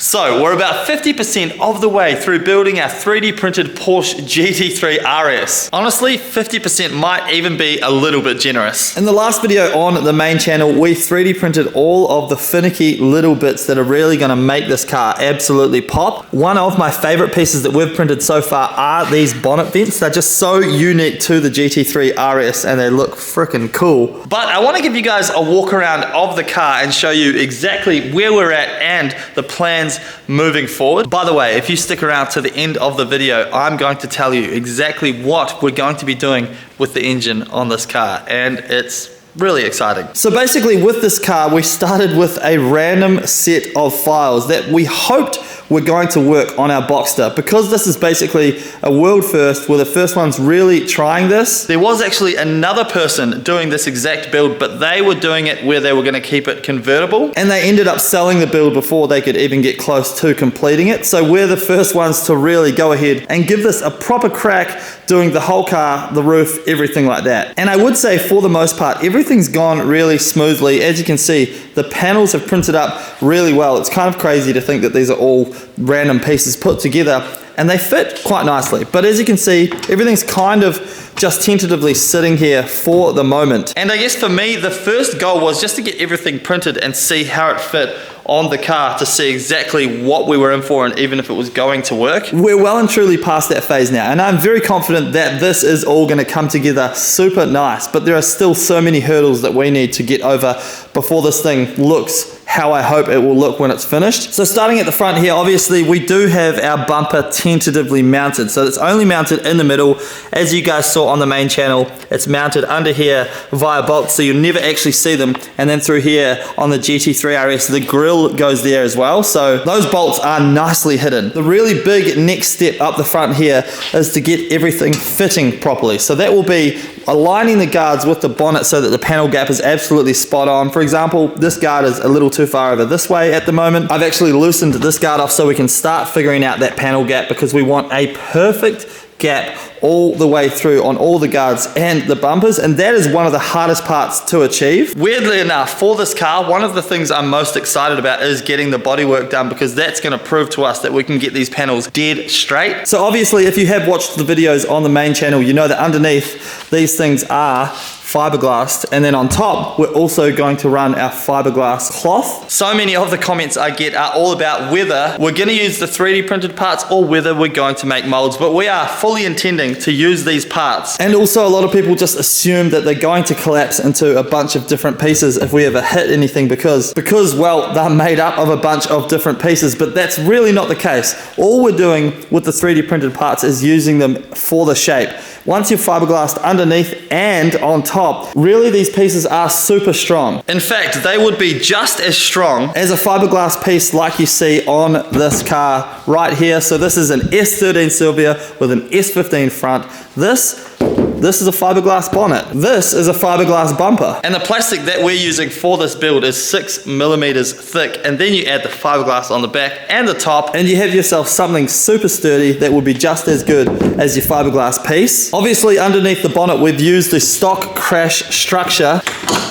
So we're about 50% of the way through building our 3D printed Porsche GT3 RS. Honestly, 50% might even be a little bit generous. In the last video on the main channel, we 3D printed all of the finicky little bits that are really gonna make this car absolutely pop. One of my favorite pieces that we've printed so far are these bonnet vents. They're just so unique to the GT3 RS and they look freaking cool. But I wanna give you guys a walk around of the car and show you exactly where we're at and the plans moving forward. By the way, if you stick around to the end of the video, I'm going to tell you exactly what we're going to be doing with the engine on this car, and it's really exciting. So basically with this car, we started with a random set of files that we hoped were going to work on our Boxster. Because this is basically a world first, we're the first ones really trying this. There was actually another person doing this exact build, but they were doing it where they were gonna keep it convertible, and they ended up selling the build before they could even get close to completing it. So we're the first ones to really go ahead and give this a proper crack, doing the whole car, the roof, everything like that. And I would say for the most part, everything's gone really smoothly. As you can see, the panels have printed up really well. It's kind of crazy to think that these are all random pieces put together and they fit quite nicely. But as you can see, everything's kind of just tentatively sitting here for the moment. And I guess for me, the first goal was just to get everything printed and see how it fit on the car, to see exactly what we were in for and even if it was going to work. We're well and truly past that phase now, and I'm very confident that this is all going to come together super nice, but there are still so many hurdles that we need to get over before this thing looks how I hope it will look when it's finished. So starting at the front here, obviously we do have our bumper tentatively mounted. So it's only mounted in the middle. As you guys saw on the main channel, it's mounted under here via bolts, so you'll never actually see them. And then through here on the GT3 RS, the grille goes there as well. So those bolts are nicely hidden. The really big next step up the front here is to get everything fitting properly. So that will be aligning the guards with the bonnet so that the panel gap is absolutely spot on. For example, this guard is a little too far over this way at the moment. I've actually loosened this guard off so we can start figuring out that panel gap, because we want a perfect gap all the way through on all the guards and the bumpers, and that is one of the hardest parts to achieve. Weirdly enough, for this car, one of the things I'm most excited about is getting the bodywork done, because that's going to prove to us that we can get these panels dead straight. So obviously, if you have watched the videos on the main channel, you know that underneath these things are fiberglass, and then on top we're also going to run our fiberglass cloth. So many of the comments I get are all about whether we're going to use the 3D printed parts or whether we're going to make molds, but we are fully intending to use these parts. And also a lot of people just assume that they're going to collapse into a bunch of different pieces if we ever hit anything, because well, they're made up of a bunch of different pieces, but that's really not the case. All we're doing with the 3D printed parts is using them for the shape. Once you've fiberglassed underneath and on top, really these pieces are super strong. In fact, they would be just as strong as a fiberglass piece like you see on this car right here. So this is an S13 Silvia with an S15 front. This is a fiberglass bonnet. This is a fiberglass bumper. And the plastic that we're using for this build is 6mm thick. And then you add the fiberglass on the back and the top, and you have yourself something super sturdy that will be just as good as your fiberglass piece. Obviously, underneath the bonnet, we've used the stock crash structure.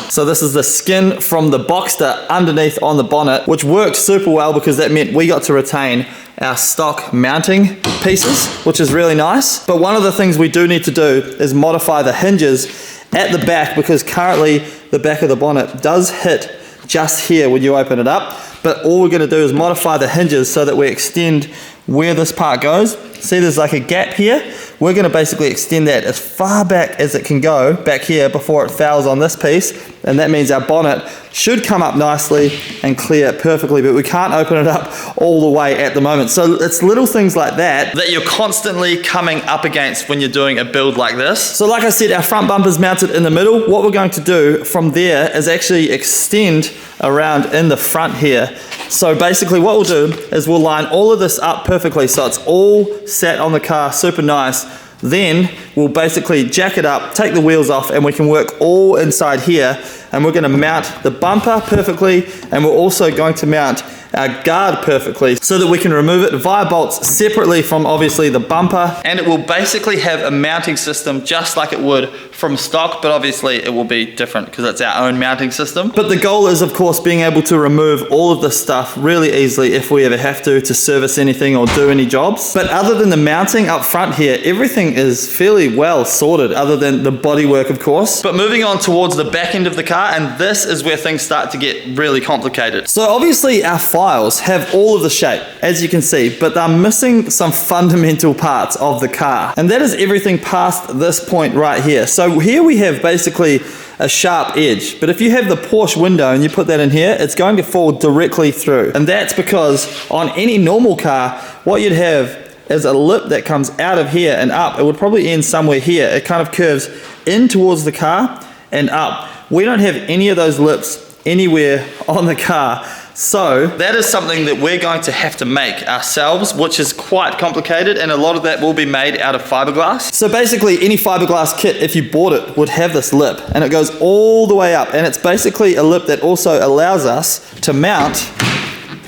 So this is the skin from the Boxster underneath on the bonnet, which worked super well because that meant we got to retain our stock mounting pieces, which is really nice. But one of the things we do need to do is modify the hinges at the back, because currently the back of the bonnet does hit just here when you open it up. But all we're going to do is modify the hinges so that we extend where this part goes. See, there's like a gap here. We're going to basically extend that as far back as it can go back here before it fouls on this piece, and that means our bonnet should come up nicely and clear perfectly, but we can't open it up all the way at the moment. So it's little things like that that you're constantly coming up against when you're doing a build like this. So like I said, our front bumper's mounted in the middle. What we're going to do from there is actually extend around in the front here. So basically what we'll do is we'll line all of this up perfectly so it's all set on the car super nice. Then we'll basically jack it up, take the wheels off, and we can work all inside here. And we're going to mount the bumper perfectly, and we're also going to mount our guard perfectly so that we can remove it via bolts separately from obviously the bumper, and it will basically have a mounting system just like it would from stock, but obviously it will be different because it's our own mounting system. But the goal is of course being able to remove all of this stuff really easily if we ever have to service anything or do any jobs. But other than the mounting up front here, everything is fairly well sorted other than the bodywork of course. But moving on towards the back end of the car, and this is where things start to get really complicated. So obviously our files have all of the shape, as you can see, but they're missing some fundamental parts of the car. And that is everything past this point right here. So here we have basically a sharp edge, but if you have the Porsche window and you put that in here, it's going to fall directly through. And that's because on any normal car, what you'd have is a lip that comes out of here and up. It would probably end somewhere here. It kind of curves in towards the car and up. We don't have any of those lips anywhere on the car. So that is something that we're going to have to make ourselves, which is quite complicated, and a lot of that will be made out of fiberglass. So basically any fiberglass kit, if you bought it, would have this lip, and it goes all the way up, and it's basically a lip that also allows us to mount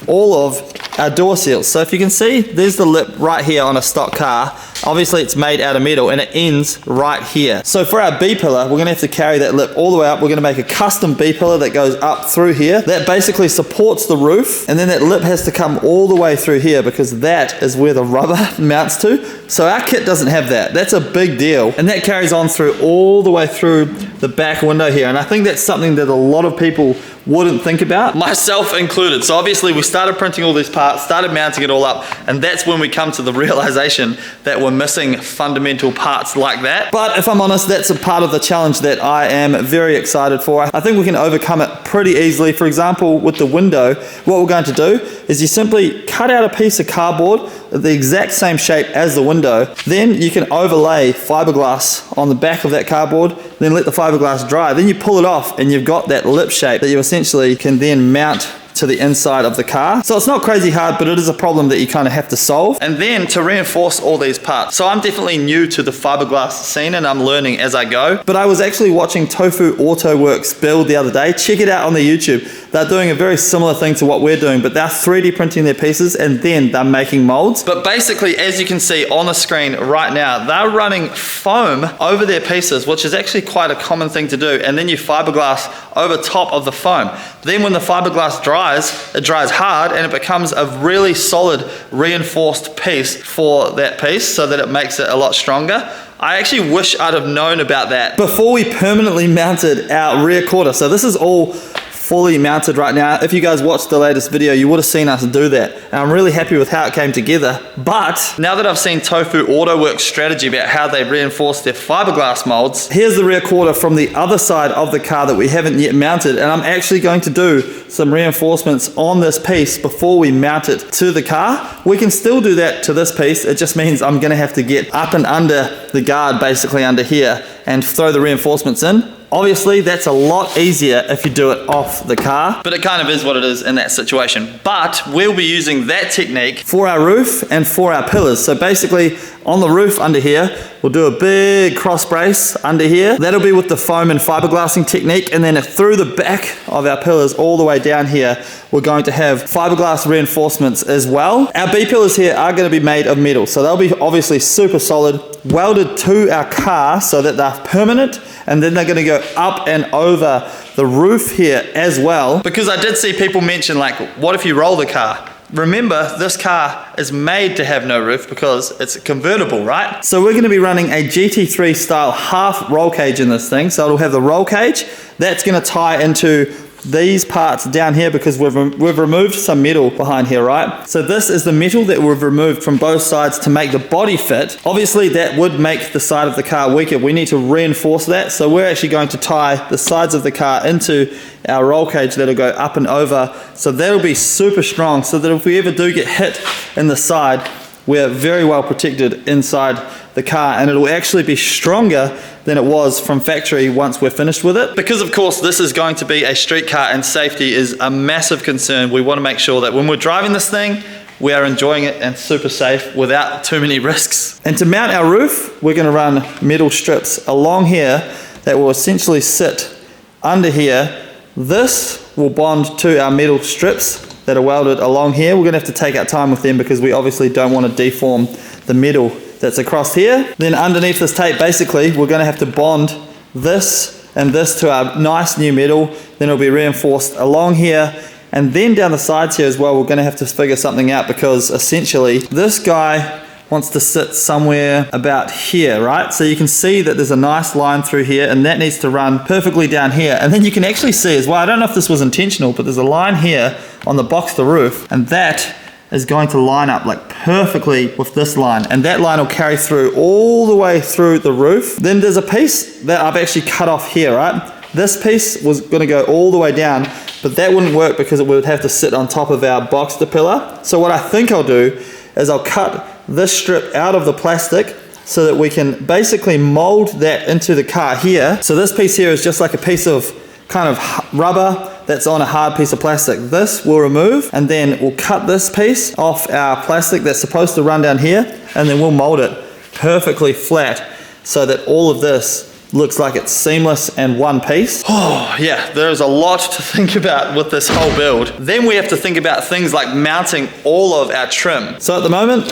all of our door seals. So if you can see, there's the lip right here on a stock car. Obviously it's made out of metal and it ends right here. So for our B-pillar, we're gonna have to carry that lip all the way up. We're gonna make a custom B-pillar that goes up through here. That basically supports the roof, and then that lip has to come all the way through here because that is where the rubber mounts to. So our kit doesn't have that. That's a big deal. And that carries on through all the way through the back window here. And I think that's something that a lot of people wouldn't think about, myself included. So obviously we started printing all these parts, started mounting it all up, and that's when we come to the realization that we're missing fundamental parts like that. But if I'm honest, that's a part of the challenge that I am very excited for. I think we can overcome it pretty easily. For example, with the window, what we're going to do is you simply cut out a piece of cardboard the exact same shape as the window. Then you can overlay fiberglass on the back of that cardboard, then let the fiberglass dry. Then you pull it off and you've got that lip shape that you essentially can then mount to the inside of the car. So it's not crazy hard, but it is a problem that you kind of have to solve. And then to reinforce all these parts. So I'm definitely new to the fiberglass scene and I'm learning as I go. But I was actually watching Tofu Auto Works build the other day. Check it out on the YouTube. They're doing a very similar thing to what we're doing, but they're 3D printing their pieces and then they're making molds. But basically, as you can see on the screen right now, they're running foam over their pieces, which is actually quite a common thing to do. And then you fiberglass over top of the foam. Then when the fiberglass dries, it dries hard and it becomes a really solid reinforced piece for that piece so that it makes it a lot stronger. I actually wish I'd have known about that before we permanently mounted our rear quarter. So this is all fully mounted right now. If you guys watched the latest video, you would have seen us do that. And I'm really happy with how it came together. But now that I've seen Tofu Auto Works strategy about how they reinforce their fiberglass molds, here's the rear quarter from the other side of the car that we haven't yet mounted. And I'm actually going to do some reinforcements on this piece before we mount it to the car. We can still do that to this piece. It just means I'm gonna have to get up and under the guard, basically under here, and throw the reinforcements in. Obviously, that's a lot easier if you do it off the car, but it kind of is what it is in that situation. But we'll be using that technique for our roof and for our pillars. So basically, on the roof under here, we'll do a big cross brace under here. That'll be with the foam and fiberglassing technique, and then through the back of our pillars all the way down here, we're going to have fiberglass reinforcements as well. Our B pillars here are going to be made of metal, so they'll be obviously super solid, welded to our car so that they're permanent, and then they're going to go up and over the roof here as well. Because I did see people mention, like, what if you roll the car? Remember, this car is made to have no roof because it's convertible, right? So we're going to be running a GT3 style half roll cage in this thing. So it'll have the roll cage. That's going to tie into these parts down here because we've removed some metal behind here, right? So this is the metal that we've removed from both sides to make the body fit. Obviously that would make the side of the car weaker. We need to reinforce that. So we're actually going to tie the sides of the car into our roll cage that'll go up and over. So that'll be super strong so that if we ever do get hit in the side, we're very well protected inside the car, and it'll actually be stronger than it was from factory once we're finished with it. Because of course this is going to be a street car and safety is a massive concern. We want to make sure that when we're driving this thing, we are enjoying it and super safe without too many risks. And to mount our roof, we're gonna run metal strips along here that will essentially sit under here. This will bond to our metal strips that are welded along here. We're gonna have to take our time with them because we obviously don't want to deform the metal that's across here. Then underneath this tape, basically, we're gonna have to bond this and this to our nice new metal. Then it'll be reinforced along here. And then down the sides here as well, we're gonna have to figure something out because essentially this guy wants to sit somewhere about here, right? So you can see that there's a nice line through here and that needs to run perfectly down here. And then you can actually see as well, I don't know if this was intentional, but there's a line here on the box of the roof, and that is going to line up like perfectly with this line, and that line will carry through all the way through the roof. Then there's a piece that I've actually cut off here, right? This piece was going to go all the way down, but that wouldn't work because it would have to sit on top of our box pillar. So what I think I'll do is I'll cut this strip out of the plastic so that we can basically mold that into the car here. So this piece here is just like a piece of kind of rubber that's on a hard piece of plastic. This we'll remove, and then we'll cut this piece off our plastic that's supposed to run down here, and then we'll mold it perfectly flat so that all of this looks like it's seamless and one piece. Oh yeah, there's a lot to think about with this whole build. Then we have to think about things like mounting all of our trim. So at the moment,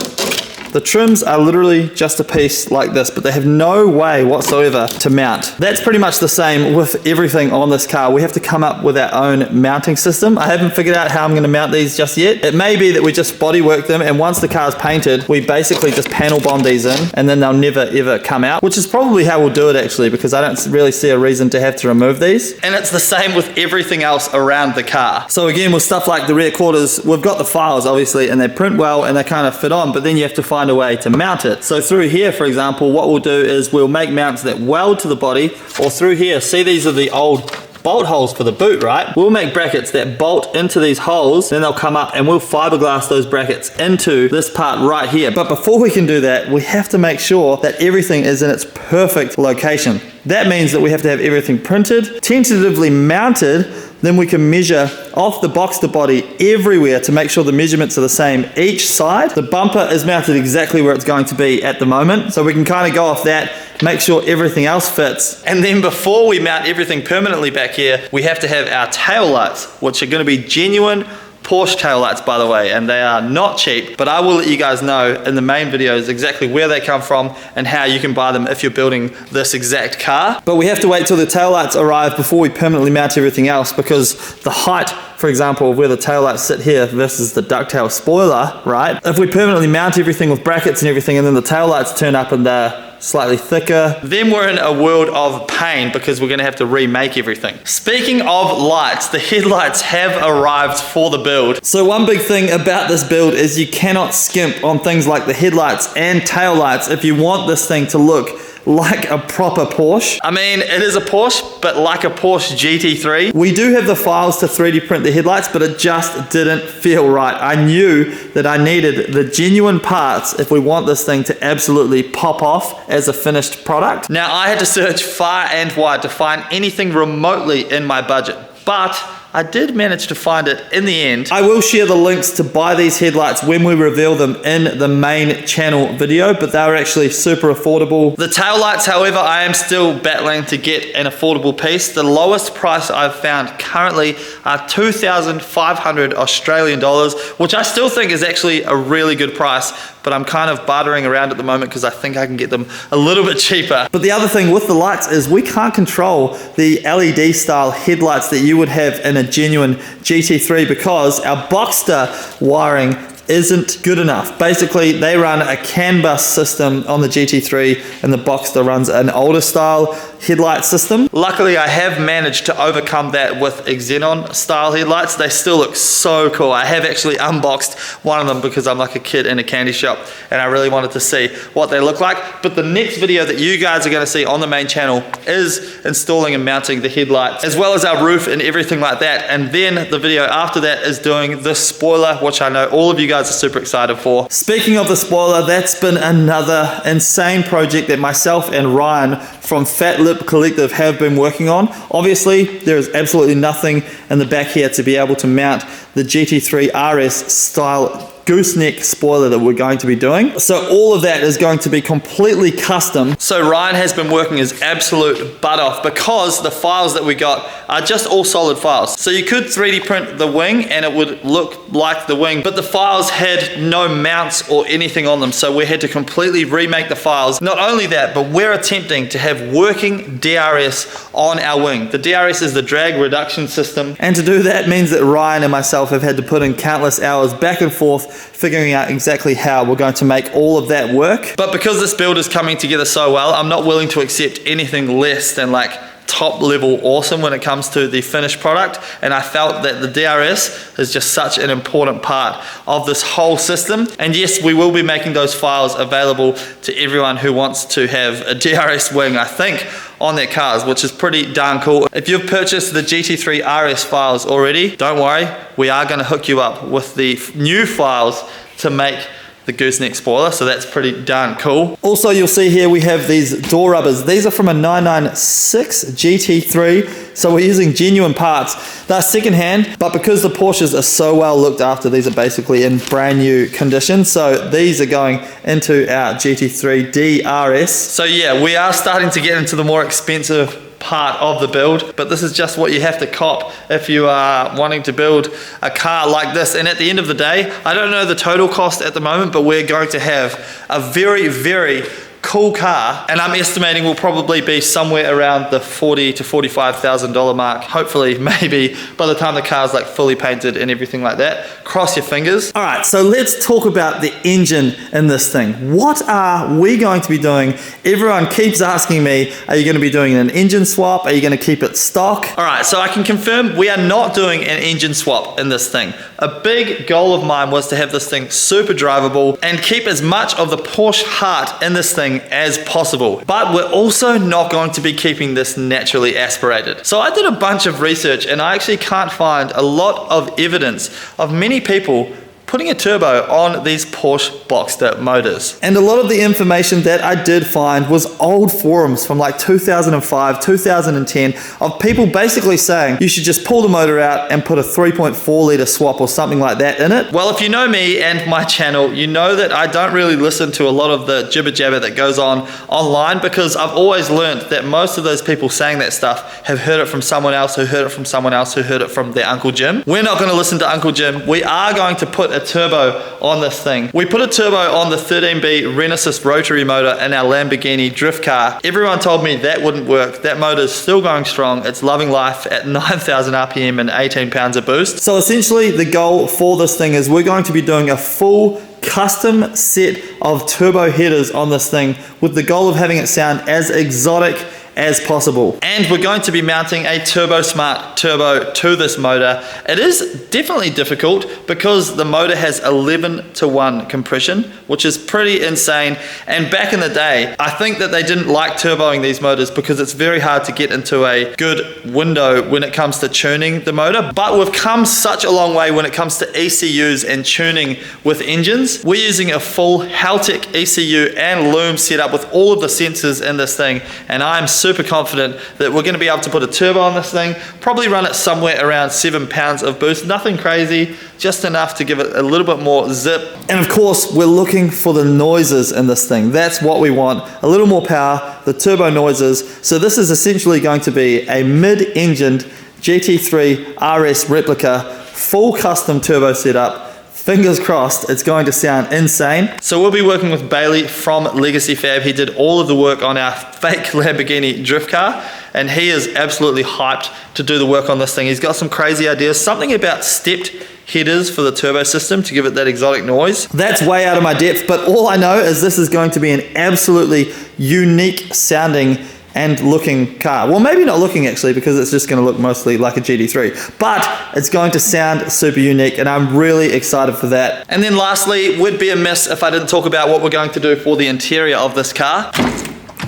the trims are literally just a piece like this, but they have no way whatsoever to mount. That's pretty much the same with everything on this car. We have to come up with our own mounting system. I haven't figured out how I'm gonna mount these just yet. It may be that we just bodywork them, and once the car's painted, we basically just panel bond these in, and then they'll never ever come out, which is probably how we'll do it actually, because I don't really see a reason to have to remove these. And it's the same with everything else around the car. So again, with stuff like the rear quarters, we've got the files obviously, and they print well and they kind of fit on, but then you have to find a way to mount it. So through here, for example, what we'll do is we'll make mounts that weld to the body, or through here, see these are the old bolt holes for the boot, right? We'll make brackets that bolt into these holes, then they'll come up and we'll fiberglass those brackets into this part right here. But before we can do that, we have to make sure that everything is in its perfect location. That means that we have to have everything printed, tentatively mounted, then we can measure off the box to body everywhere to make sure the measurements are the same each side. The bumper is mounted exactly where it's going to be at the moment, so we can kind of go off that, make sure everything else fits. And then before we mount everything permanently back here, we have to have our tail lights, which are going to be genuine Porsche tail lights, by the way, and they are not cheap, but I will let you guys know in the main videos exactly where they come from and how you can buy them if you're building this exact car. But we have to wait till the tail lights arrive before we permanently mount everything else, because the height, for example, of where the tail lights sit here versus the ducktail spoiler, right? If we permanently mount everything with brackets and everything, and then the tail lights turn up and they're slightly thicker, then we're in a world of pain because we're going to have to remake everything. Speaking of lights, the headlights have arrived for the build. So one big thing about this build is you cannot skimp on things like the headlights and tail lights if you want this thing to look like a proper Porsche. I mean, it is a Porsche, but like a Porsche GT3. We do have the files to 3D print the headlights, but it just didn't feel right. I knew that I needed the genuine parts if we want this thing to absolutely pop off as a finished product. Now, I had to search far and wide to find anything remotely in my budget, but I did manage to find it in the end. I will share the links to buy these headlights when we reveal them in the main channel video, but they're actually super affordable. The tail lights, however, I am still battling to get an affordable piece. The lowest price I've found currently are 2,500 Australian dollars, which I still think is actually a really good price, but I'm kind of bartering around at the moment because I think I can get them a little bit cheaper. But the other thing with the lights is we can't control the LED style headlights that you would have in a genuine GT3 because our Boxster wiring isn't good enough. Basically, they run a CAN bus system on the GT3 and the Boxster runs an older style headlight system. Luckily, I have managed to overcome that with Xenon style headlights. They still look so cool. I have actually unboxed one of them because I'm like a kid in a candy shop and I really wanted to see what they look like. But the next video that you guys are gonna see on the main channel is installing and mounting the headlights, as well as our roof and everything like that. And then the video after that is doing the spoiler, which I know all of you guys are super excited for. Speaking of the spoiler, that's been another insane project that myself and Ryan from Fat Lip Collective have been working on. Obviously, there is absolutely nothing in the back here to be able to mount the GT3 RS style gooseneck spoiler that we're going to be doing. So all of that is going to be completely custom. So Ryan has been working his absolute butt off because the files that we got are just all solid files. So you could 3D print the wing and it would look like the wing, but the files had no mounts or anything on them. So we had to completely remake the files. Not only that, but we're attempting to have working DRS on our wing. The DRS is the drag reduction system. And to do that means that Ryan and myself have had to put in countless hours back and forth figuring out exactly how we're going to make all of that work. But because this build is coming together so well, I'm not willing to accept anything less than like top level awesome when it comes to the finished product, and I felt that the DRS is just such an important part of this whole system. And yes, we will be making those files available to everyone who wants to have a DRS wing, I think, on their cars, which is pretty darn cool. If you've purchased the GT3 RS files already, don't worry, we are going to hook you up with the new files to make the gooseneck spoiler, so that's pretty darn cool. Also, you'll see here we have these door rubbers. These are from a 996 GT3, so we're using genuine parts. They're secondhand, but because the Porsches are so well looked after, these are basically in brand new condition. So these are going into our GT3 DRS. So yeah, we are starting to get into the more expensive part of the build, but this is just what you have to cop if you are wanting to build a car like this. And at the end of the day, I don't know the total cost at the moment, but we're going to have a very, very cool car, and I'm estimating will probably be somewhere around the $40,000 to $45,000 mark. Hopefully, maybe by the time the car's like fully painted and everything like that. Cross your fingers. All right, so let's talk about the engine in this thing. What are we going to be doing? Everyone keeps asking me, are you going to be doing an engine swap? Are you going to keep it stock? All right, so I can confirm we are not doing an engine swap in this thing. A big goal of mine was to have this thing super drivable and keep as much of the Porsche heart in this thing as possible. But we're also not going to be keeping this naturally aspirated. So I did a bunch of research and I actually can't find a lot of evidence of many people putting a turbo on these Porsche Boxster motors. And a lot of the information that I did find was old forums from like 2005, 2010 of people basically saying you should just pull the motor out and put a 3.4 litre swap or something like that in it. Well, if you know me and my channel, you know that I don't really listen to a lot of the jibber jabber that goes on online, because I've always learned that most of those people saying that stuff have heard it from someone else who heard it from someone else who heard it from their Uncle Jim. We're not going to listen to Uncle Jim. We are going to put a turbo on this thing. We put a turbo on the 13B Renesis rotary motor in our Lamborghini drift car. Everyone told me that wouldn't work. That motor's still going strong. It's loving life at 9,000 RPM and 18 pounds of boost. So essentially the goal for this thing is we're going to be doing a full custom set of turbo headers on this thing with the goal of having it sound as exotic as possible. And we're going to be mounting a Turbo Smart turbo to this motor. It is definitely difficult because the motor has 11:1 compression, which is pretty insane. And back in the day, I think that they didn't like turboing these motors because it's very hard to get into a good window when it comes to tuning the motor. But we've come such a long way when it comes to ECUs and tuning with engines. We're using a full Haltech ECU and loom setup with all of the sensors in this thing, and I'm super confident that we're going to be able to put a turbo on this thing, probably run it somewhere around 7 pounds of boost, nothing crazy, just enough to give it a little bit more zip. And of course, we're looking for the noises in this thing. That's what we want, a little more power, the turbo noises. So this is essentially going to be a mid-engined GT3 RS replica, full custom turbo setup. Fingers crossed, it's going to sound insane. So we'll be working with Bailey from Legacy Fab. He did all of the work on our fake Lamborghini drift car, and he is absolutely hyped to do the work on this thing. He's got some crazy ideas, something about stepped headers for the turbo system to give it that exotic noise. That's way out of my depth, but all I know is this is going to be an absolutely unique sounding and looking car. Well, maybe not looking actually, because it's just going to look mostly like a GT3, but it's going to sound super unique, and I'm really excited for that. And then lastly, it would be amiss if I didn't talk about what we're going to do for the interior of this car.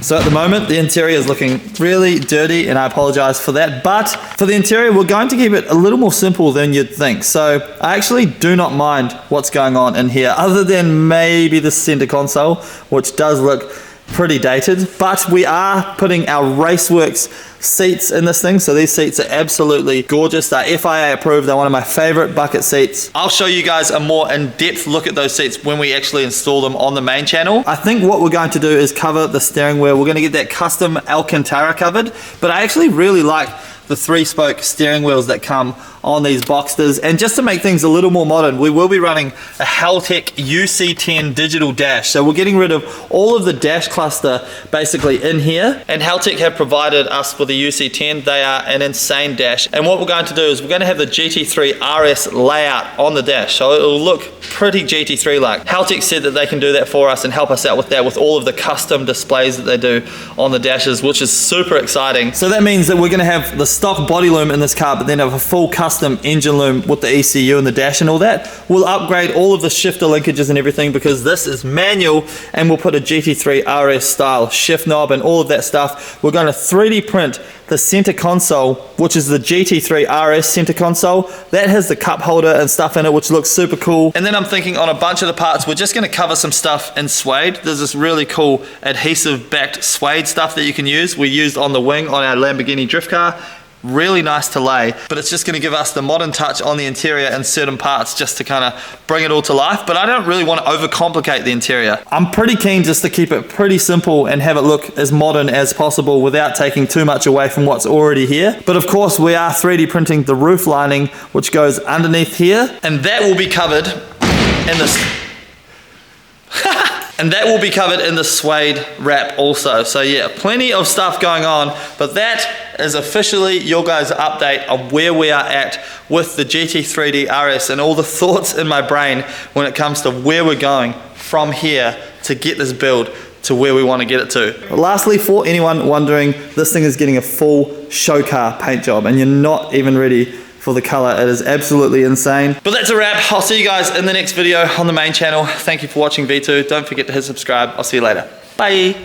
So at the moment, the interior is looking really dirty, and I apologize for that. But for the interior, we're going to keep it a little more simple than you'd think. So I actually do not mind what's going on in here, other than maybe the center console, which does look pretty dated. But we are putting our Raceworks seats in this thing. So these seats are absolutely gorgeous. They're FIA approved. They're one of my favorite bucket seats. I'll show you guys a more in-depth look at those seats when we actually install them on the main channel. I think what we're going to do is cover the steering wheel. We're going to get that custom Alcantara covered, but I actually really like the 3-spoke steering wheels that come on these Boxsters. And just to make things a little more modern, we will be running a Haltech UC10 digital dash. So we're getting rid of all of the dash cluster basically in here. And Haltech have provided us with the UC10. They are an insane dash. And what we're going to do is we're going to have the GT3 RS layout on the dash. So it'll look pretty GT3-like. Haltech said that they can do that for us and help us out with that, with all of the custom displays that they do on the dashes, which is super exciting. So that means that we're going to have the stock body loom in this car, but then have a full custom engine loom with the ECU and the dash and all that. We'll upgrade all of the shifter linkages and everything because this is manual, and we'll put a GT3 RS style shift knob and all of that stuff. We're going to 3D print the center console, which is the GT3 RS center console. That has the cup holder and stuff in it, which looks super cool. And then I'm thinking on a bunch of the parts, we're just going to cover some stuff in suede. There's this really cool adhesive backed suede stuff that you can use. We used on the wing on our Lamborghini drift car. Really nice to lay, but it's just going to give us the modern touch on the interior in certain parts just to kind of bring it all to life. But I don't really want to overcomplicate the interior. I'm pretty keen just to keep it pretty simple and have it look as modern as possible without taking too much away from what's already here. But of course we are 3D printing the roof lining, which goes underneath here, and that will be covered in this and that will be covered in the suede wrap also. So yeah, plenty of stuff going on, but that is officially your guys' update of where we are at with the GT3 RS and all the thoughts in my brain when it comes to where we're going from here to get this build to where we want to get it to. Lastly, for anyone wondering, this thing is getting a full show car paint job and you're not even ready for the color. It is absolutely insane. But that's a wrap. I'll see you guys in the next video on the main channel. Thank you for watching V2. Don't forget to hit subscribe. I'll see you later. Bye.